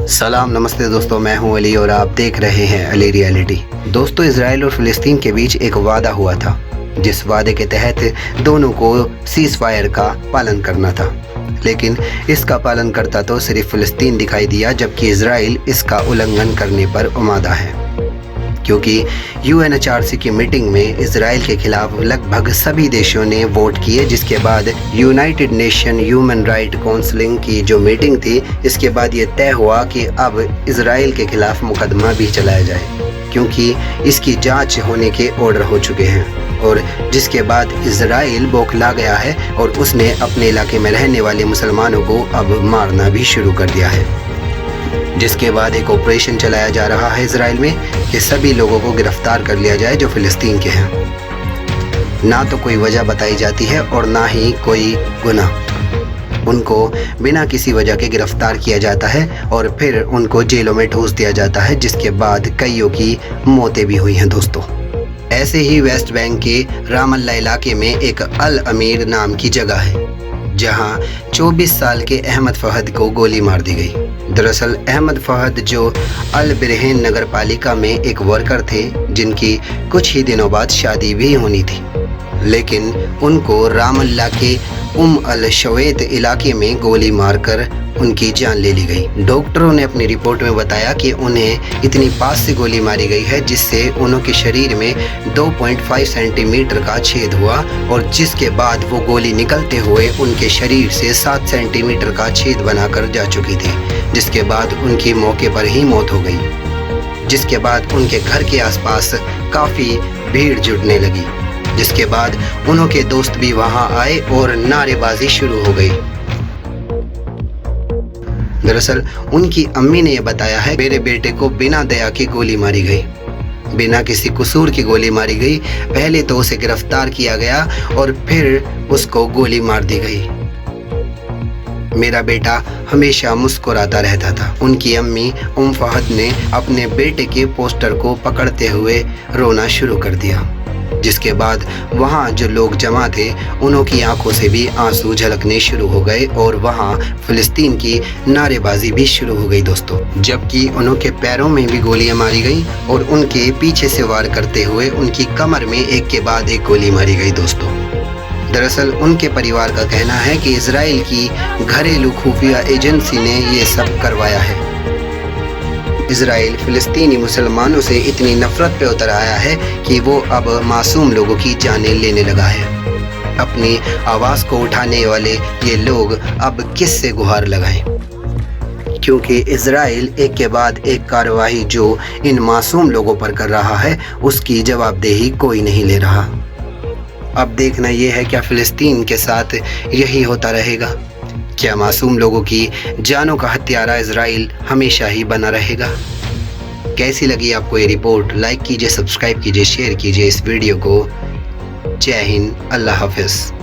सलाम नमस्ते दोस्तों, मैं हूं अली और आप देख रहे हैं अली रियलिटी। दोस्तों, इजराइल और फ़िलिस्तीन के बीच एक वादा हुआ था, जिस वादे के तहत दोनों को सीज़ फायर का पालन करना था। लेकिन इसका पालन करता तो सिर्फ फ़िलिस्तीन दिखाई दिया, जबकि इजराइल इसका उल्लंघन करने पर आमादा है। क्योंकि UNHRC की मीटिंग में इजराइल के खिलाफ लगभग सभी देशों ने वोट किए, जिसके बाद United nation human right council की जो मीटिंग थी, इसके बाद ये तय हुआ कि अब इजराइल के खिलाफ मुकदमा भी चलाया जाए, क्योंकि इसकी जांच होने के ऑर्डर हो चुके हैं। और जिसके बाद इजराइल बौखला गया है और उसने अपने इलाके में रहने वाले मुसलमानों को अब मारना भी शुरू कर दिया है। जिसके बाद एक ऑपरेशन चलाया जा रहा है इजराइल में कि सभी लोगों को गिरफ्तार कर लिया जाए जो फ़िलिस्तीन के हैं। ना तो कोई वजह बताई जाती है और ना ही कोई गुनाह। उनको बिना किसी वजह के गिरफ्तार किया जाता है और फिर उनको जेलों में ठूस दिया जाता है, जिसके बाद कईयों की मौतें भी हुई हैं दोस्तों। ऐसे ही वेस्ट बैंक के रामल्ला इलाके में एक अल अमीर नाम की जगह है, जहां 24 साल के अहमद फहद को गोली मार दी गई। दरअसल अहमद फहद जो अल बिरहन नगर पालिका में एक वर्कर थे, जिनकी कुछ ही दिनों बाद शादी भी होनी थी, लेकिन उनको रामल्ला के अल शवेत इलाके में गोली मारकर उनकी जान ले ली गई। डॉक्टरों ने अपनी रिपोर्ट में बताया कि उन्हें इतनी पास से गोली मारी गई है, जिससे उनके शरीर में 2.5 सेंटीमीटर का छेद हुआ और जिसके बाद वो गोली निकलते हुए उनके शरीर से 7 सेंटीमीटर का छेद बनाकर जा चुकी थी, जिसके बाद उनकी मौके पर ही मौत हो गई। जिसके बाद उनके घर के आसपास काफ़ी भीड़ जुटने लगी, जिसके बाद उनके दोस्त भी वहां आए और नारेबाजी शुरू हो गई। दरअसल उनकी अम्मी ने यह बताया है, मेरे बेटे को बिना दया की गोली मारी गई, बिना किसी कसूर की गोली मारी गई। पहले तो उसे गिरफ्तार किया गया और फिर उसको गोली मार दी गई। मेरा बेटा हमेशा मुस्कुराता रहता था। उनकी अम्मी फहद ने अपने बेटे के पोस्टर को पकड़ते हुए रोना शुरू कर दिया, जिसके बाद वहाँ जो लोग जमा थे उनकी आंखों से भी आंसू झलकने शुरू हो गए और वहाँ फ़िलिस्तीन की नारेबाजी भी शुरू हो गई दोस्तों। जबकि उनके पैरों में भी गोलियां मारी गई और उनके पीछे से वार करते हुए उनकी कमर में एक के बाद एक गोली मारी गई दोस्तों। दरअसल उनके परिवार का कहना है कि इजराइल की घरेलू खुफिया एजेंसी ने ये सब करवाया है। इजराइल फ़िलिस्तीनी मुसलमानों से इतनी नफरत पे उतर आया है कि वो अब मासूम लोगों की जानें लेने लगा है। अपनी आवाज़ को उठाने वाले ये लोग अब किससे गुहार लगाएं, क्योंकि इजराइल एक के बाद एक कार्रवाई जो इन मासूम लोगों पर कर रहा है, उसकी जवाबदेही कोई नहीं ले रहा। अब देखना ये है क्या फ़िलिस्तीन के साथ यही होता रहेगा? क्या मासूम लोगों की जानों का हत्यारा इजराइल हमेशा ही बना रहेगा? कैसी लगी आपको ये रिपोर्ट? लाइक कीजिए, सब्सक्राइब कीजिए, शेयर कीजिए इस वीडियो को। जय हिंद, अल्लाह हाफ़िज़।